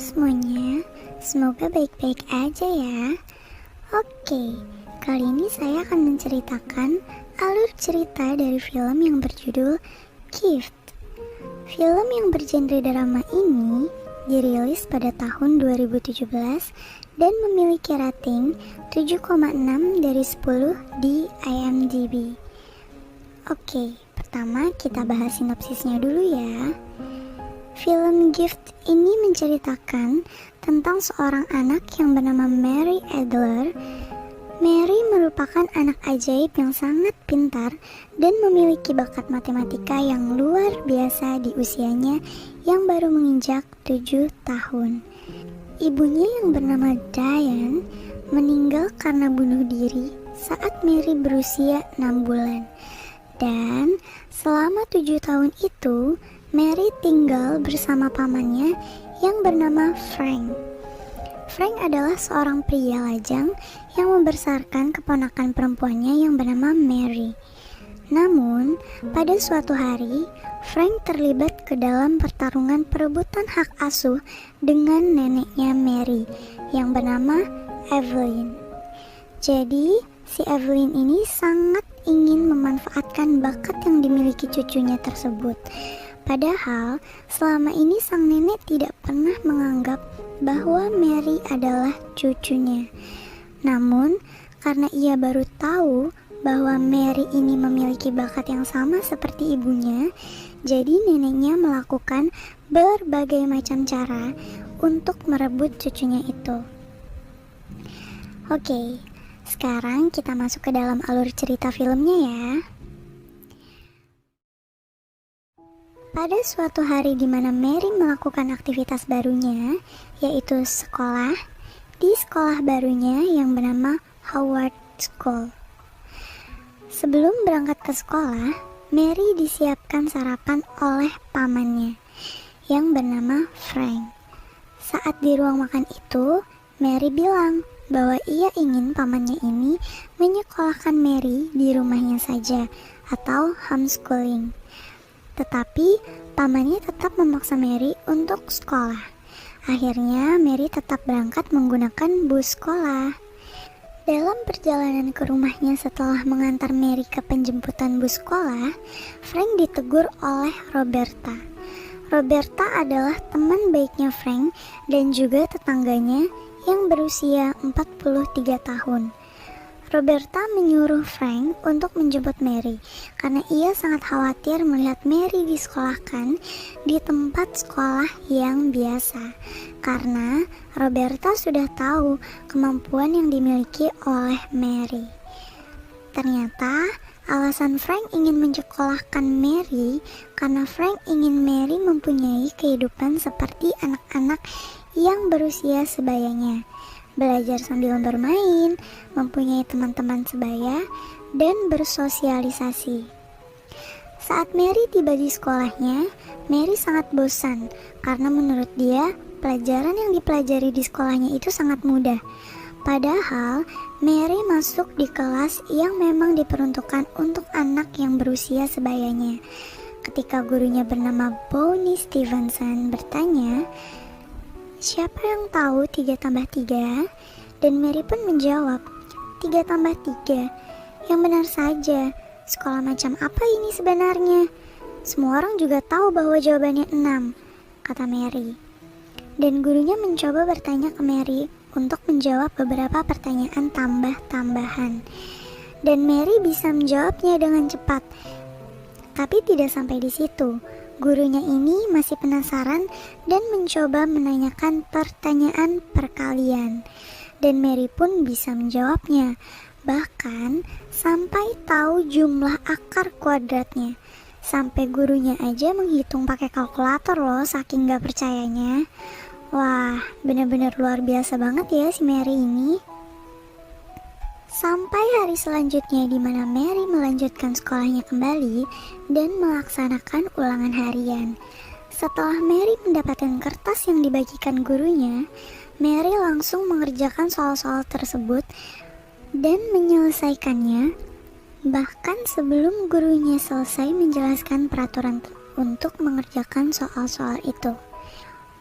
semuanya, semoga baik-baik aja ya. Oke, kali ini saya akan menceritakan alur cerita dari film yang berjudul Gift. Film yang bergenre drama ini dirilis pada tahun 2017 dan memiliki rating 7,6 dari 10 di IMDb. Oke, pertama kita bahas sinopsisnya dulu ya. Film Gift ini menceritakan tentang seorang anak yang bernama Mary Adler. Mary merupakan anak ajaib yang sangat pintar dan memiliki bakat matematika yang luar biasa di usianya yang baru menginjak 7 tahun. Ibunya yang bernama Diane meninggal karena bunuh diri saat Mary berusia 6 bulan. Dan selama 7 tahun itu, Mary tinggal bersama pamannya yang bernama Frank. Frank adalah seorang pria lajang yang membesarkan keponakan perempuannya yang bernama Mary. Namun, pada suatu hari, Frank terlibat ke dalam pertarungan perebutan hak asuh dengan neneknya Mary yang bernama Evelyn. Jadi, si Evelyn ini sangat ingin memanfaatkan bakat yang dimiliki cucunya tersebut. Padahal selama ini sang nenek tidak pernah menganggap bahwa Mary adalah cucunya. Namun karena ia baru tahu bahwa Mary ini memiliki bakat yang sama seperti ibunya, jadi neneknya melakukan berbagai macam cara untuk merebut cucunya itu. Oke, sekarang kita masuk ke dalam alur cerita filmnya ya. Pada suatu hari di mana Mary melakukan aktivitas barunya, yaitu sekolah, di sekolah barunya yang bernama Howard School. Sebelum berangkat ke sekolah, Mary disiapkan sarapan oleh pamannya yang bernama Frank. Saat di ruang makan itu, Mary bilang bahwa ia ingin pamannya ini menyekolahkan Mary di rumahnya saja atau homeschooling. Tetapi pamannya tetap memaksa Mary untuk sekolah. Akhirnya Mary tetap berangkat menggunakan bus sekolah. Dalam perjalanan ke rumahnya setelah mengantar Mary ke penjemputan bus sekolah, Frank ditegur oleh Roberta. Roberta adalah teman baiknya Frank dan juga tetangganya yang berusia 43 tahun. Roberta menyuruh Frank untuk menjemput Mary karena ia sangat khawatir melihat Mary disekolahkan di tempat sekolah yang biasa. Karena Roberta sudah tahu kemampuan yang dimiliki oleh Mary. Ternyata alasan Frank ingin menyekolahkan Mary karena Frank ingin Mary mempunyai kehidupan seperti anak-anak yang berusia sebayanya. Belajar sambil bermain, mempunyai teman-teman sebaya, dan bersosialisasi. Saat Mary tiba di sekolahnya, Mary sangat bosan karena menurut dia pelajaran yang dipelajari di sekolahnya itu sangat mudah. Padahal Mary masuk di kelas yang memang diperuntukkan untuk anak yang berusia sebayanya. Ketika gurunya bernama Bonnie Stevenson bertanya, "Siapa yang tahu 3 tambah 3? Dan Mary pun menjawab, 3 tambah 3. Yang benar saja, sekolah macam apa ini sebenarnya? Semua orang juga tahu bahwa jawabannya 6, kata Mary. Dan gurunya mencoba bertanya ke Mary untuk menjawab beberapa pertanyaan tambah-tambahan. Dan Mary bisa menjawabnya dengan cepat. Tapi tidak sampai di situ. Gurunya ini masih penasaran dan mencoba menanyakan pertanyaan perkalian. Dan Mary pun bisa menjawabnya. Bahkan sampai tahu jumlah akar kuadratnya. Sampai gurunya aja menghitung pakai kalkulator loh, saking gak percayanya. Wah, benar-benar luar biasa banget ya si Mary ini. Sampai hari selanjutnya di mana Mary melanjutkan sekolahnya kembali dan melaksanakan ulangan harian. Setelah Mary mendapatkan kertas yang dibagikan gurunya, Mary langsung mengerjakan soal-soal tersebut dan menyelesaikannya. Bahkan sebelum gurunya selesai menjelaskan peraturan untuk mengerjakan soal-soal itu.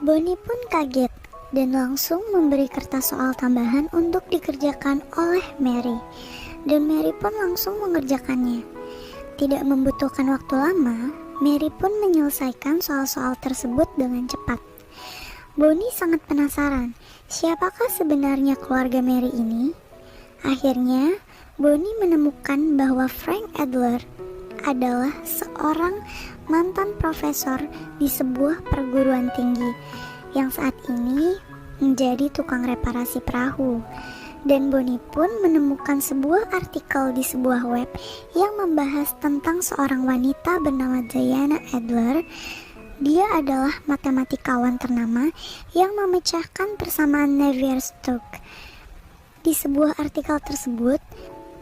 Bonnie pun kaget dan langsung memberi kertas soal tambahan untuk dikerjakan oleh Mary. Dan Mary pun langsung mengerjakannya. Tidak membutuhkan waktu lama, Mary pun menyelesaikan soal-soal tersebut dengan cepat. Bonnie sangat penasaran, siapakah sebenarnya keluarga Mary ini? Akhirnya, Bonnie menemukan bahwa Frank Adler adalah seorang mantan profesor di sebuah perguruan tinggi yang saat ini menjadi tukang reparasi perahu. Dan Bonnie pun menemukan sebuah artikel di sebuah web yang membahas tentang seorang wanita bernama Diana Adler. Dia adalah matematikawan ternama yang memecahkan persamaan Navier-Stokes. Di sebuah artikel tersebut,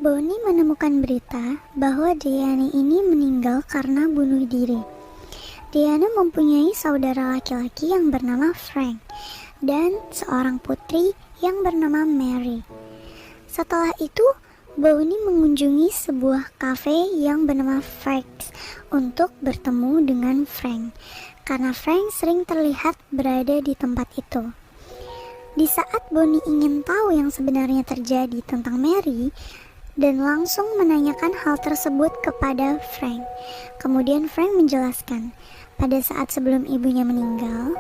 Bonnie menemukan berita bahwa Diana ini meninggal karena bunuh diri. Diana mempunyai saudara laki-laki yang bernama Frank dan seorang putri yang bernama Mary. Setelah itu, Bonnie mengunjungi sebuah kafe yang bernama Frank's untuk bertemu dengan Frank, karena Frank sering terlihat berada di tempat itu. Di saat Bonnie ingin tahu yang sebenarnya terjadi tentang Mary, dan langsung menanyakan hal tersebut kepada Frank. Kemudian Frank menjelaskan, pada saat sebelum ibunya meninggal,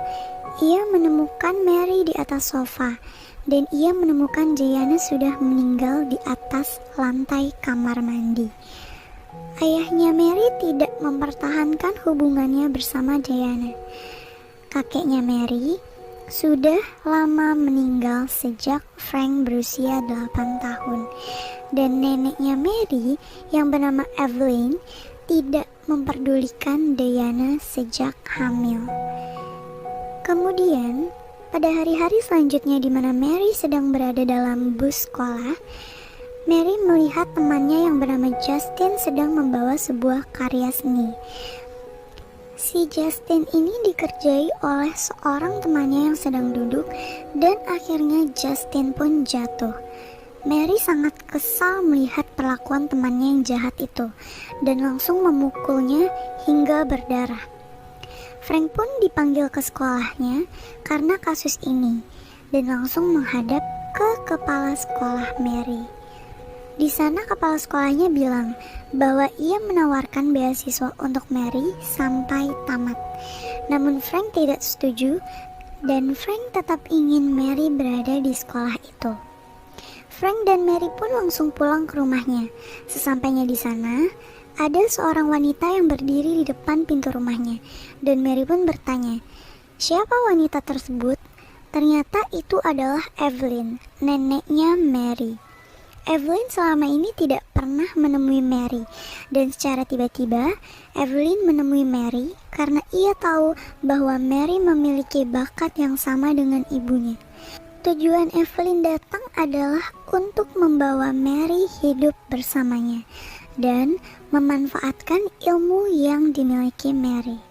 ia menemukan Mary di atas sofa, dan ia menemukan Diana sudah meninggal di atas lantai kamar mandi. Ayahnya Mary tidak mempertahankan hubungannya bersama Diana. Kakeknya Mary sudah lama meninggal sejak Frank berusia 8 tahun. Dan neneknya Mary yang bernama Evelyn tidak memperdulikan Diana sejak hamil. Kemudian, pada hari-hari selanjutnya di mana Mary sedang berada dalam bus sekolah, Mary melihat temannya yang bernama Justin sedang membawa sebuah karya seni. Si Justin ini dikerjai oleh seorang temannya yang sedang duduk, dan akhirnya Justin pun jatuh. Mary sangat kesal melihat perlakuan temannya yang jahat itu, dan langsung memukulnya hingga berdarah. Frank pun dipanggil ke sekolahnya karena kasus ini, dan langsung menghadap ke kepala sekolah Mary. Di sana kepala sekolahnya bilang bahwa ia menawarkan beasiswa untuk Mary sampai tamat. Namun Frank tidak setuju, dan Frank tetap ingin Mary berada di sekolah itu. Frank dan Mary pun langsung pulang ke rumahnya. Sesampainya di sana, ada seorang wanita yang berdiri di depan pintu rumahnya, dan Mary pun bertanya, siapa wanita tersebut? Ternyata itu adalah Evelyn, neneknya Mary. Evelyn selama ini tidak pernah menemui Mary, dan secara tiba-tiba Evelyn menemui Mary karena ia tahu bahwa Mary memiliki bakat yang sama dengan ibunya. Tujuan Evelyn datang adalah untuk membawa Mary hidup bersamanya dan memanfaatkan ilmu yang dimiliki Mary.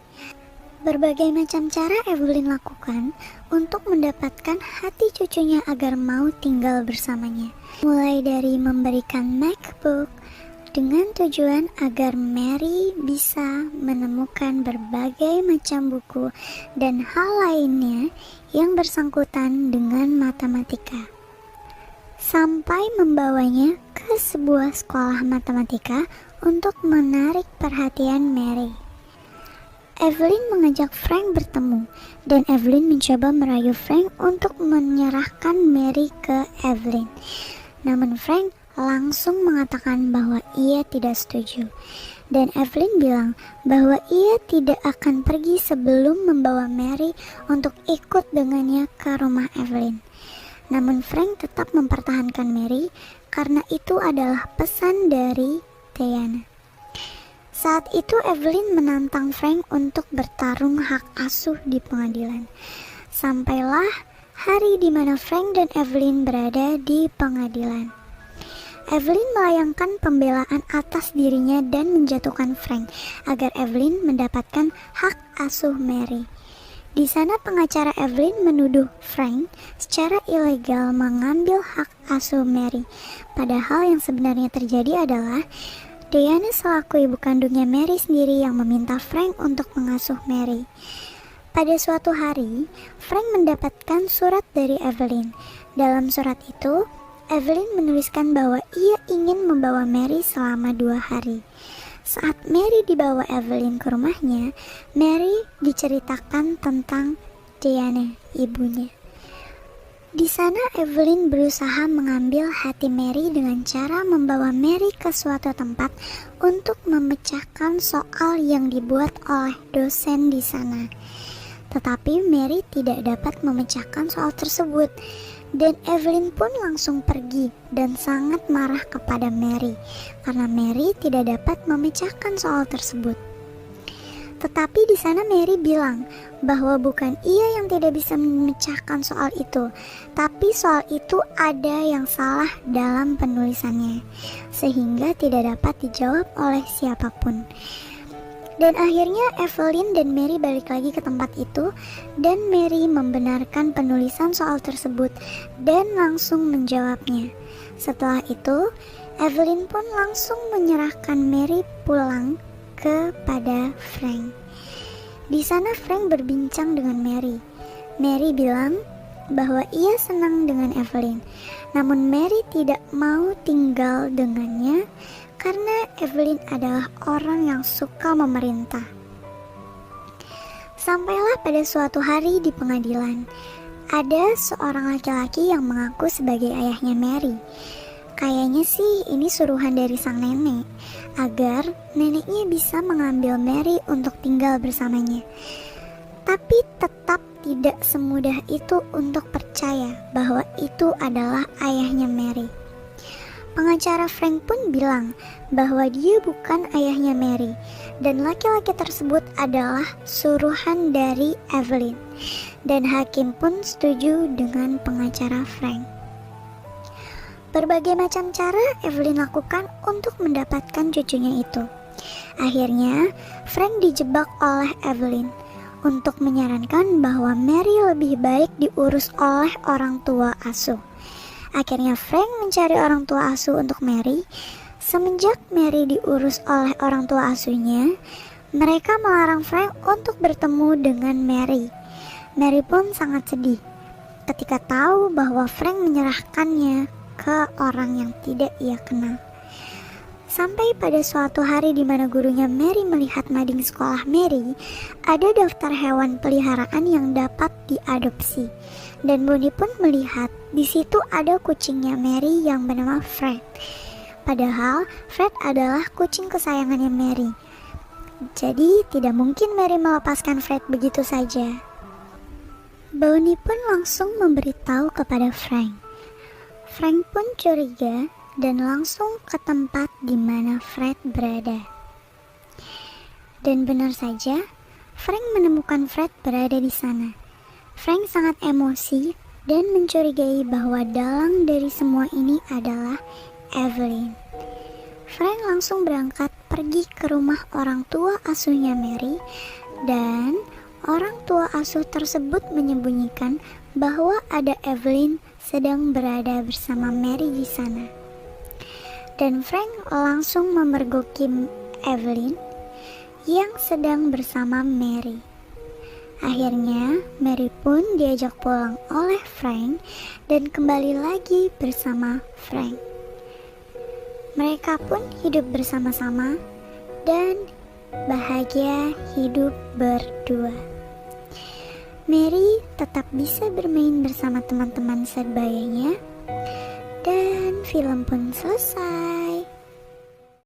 Berbagai macam cara Evelyn lakukan untuk mendapatkan hati cucunya agar mau tinggal bersamanya. Mulai dari memberikan MacBook dengan tujuan agar Mary bisa menemukan berbagai macam buku dan hal lainnya yang bersangkutan dengan matematika, sampai membawanya ke sebuah sekolah matematika untuk menarik perhatian Mary. Evelyn mengajak Frank bertemu, dan Evelyn mencoba merayu Frank untuk menyerahkan Mary ke Evelyn. Namun Frank langsung mengatakan bahwa ia tidak setuju, dan Evelyn bilang bahwa ia tidak akan pergi sebelum membawa Mary untuk ikut dengannya ke rumah Evelyn. Namun Frank tetap mempertahankan Mary karena itu adalah pesan dari Diana. Saat itu Evelyn menantang Frank untuk bertarung hak asuh di pengadilan. Sampailah hari di mana Frank dan Evelyn berada di pengadilan. Evelyn melayangkan pembelaan atas dirinya dan menjatuhkan Frank agar Evelyn mendapatkan hak asuh Mary. Di sana pengacara Evelyn menuduh Frank secara ilegal mengambil hak asuh Mary. Padahal yang sebenarnya terjadi adalah Diana selaku ibu kandungnya Mary sendiri yang meminta Frank untuk mengasuh Mary. Pada suatu hari, Frank mendapatkan surat dari Evelyn. Dalam surat itu, Evelyn menuliskan bahwa ia ingin membawa Mary selama 2 hari. Saat Mary dibawa Evelyn ke rumahnya, Mary diceritakan tentang Diana, ibunya. Di sana Evelyn berusaha mengambil hati Mary dengan cara membawa Mary ke suatu tempat untuk memecahkan soal yang dibuat oleh dosen di sana. Tetapi Mary tidak dapat memecahkan soal tersebut, dan Evelyn pun langsung pergi dan sangat marah kepada Mary karena Mary tidak dapat memecahkan soal tersebut. Tetapi di sana Mary bilang bahwa bukan ia yang tidak bisa memecahkan soal itu, tapi soal itu ada yang salah dalam penulisannya, sehingga tidak dapat dijawab oleh siapapun. Dan akhirnya Evelyn dan Mary balik lagi ke tempat itu, dan Mary membenarkan penulisan soal tersebut dan langsung menjawabnya. Setelah itu, Evelyn pun langsung menyerahkan Mary pulang kepada Frank. Di sana Frank berbincang dengan Mary. Mary bilang bahwa ia senang dengan Evelyn, namun Mary tidak mau tinggal dengannya karena Evelyn adalah orang yang suka memerintah. Sampailah pada suatu hari di pengadilan, ada seorang laki-laki yang mengaku sebagai ayahnya Mary. Kayaknya sih ini suruhan dari sang nenek, agar neneknya bisa mengambil Mary untuk tinggal bersamanya. Tapi tetap tidak semudah itu untuk percaya bahwa itu adalah ayahnya Mary. Pengacara Frank pun bilang bahwa dia bukan ayahnya Mary, dan laki-laki tersebut adalah suruhan dari Evelyn. Dan hakim pun setuju dengan pengacara Frank. Berbagai macam cara Evelyn lakukan untuk mendapatkan cucunya itu. Akhirnya, Frank dijebak oleh Evelyn untuk menyarankan bahwa Mary lebih baik diurus oleh orang tua asuh. Akhirnya Frank mencari orang tua asuh untuk Mary. Semenjak Mary diurus oleh orang tua asuhnya, mereka melarang Frank untuk bertemu dengan Mary. Mary pun sangat sedih ketika tahu bahwa Frank menyerahkannya ke orang yang tidak ia kenal. Sampai pada suatu hari di mana gurunya Mary melihat mading sekolah Mary, ada daftar hewan peliharaan yang dapat diadopsi. Dan Bonnie pun melihat di situ ada kucingnya Mary yang bernama Fred. Padahal Fred adalah kucing kesayangannya Mary. Jadi tidak mungkin Mary melepaskan Fred begitu saja. Bonnie pun langsung memberitahu kepada Frank. Frank pun curiga dan langsung ke tempat di mana Fred berada. Dan benar saja, Frank menemukan Fred berada di sana. Frank sangat emosi dan mencurigai bahwa dalang dari semua ini adalah Evelyn. Frank langsung berangkat pergi ke rumah orang tua asuhnya Mary, dan orang tua asuh tersebut menyembunyikan bahwa ada Evelyn sedang berada bersama Mary di sana. Dan Frank langsung memergoki Evelyn yang sedang bersama Mary. Akhirnya Mary pun diajak pulang oleh Frank dan kembali lagi bersama Frank. Mereka pun hidup bersama-sama dan bahagia hidup berdua. Mary tetap bisa bermain bersama teman-teman sebayanya, dan film pun selesai.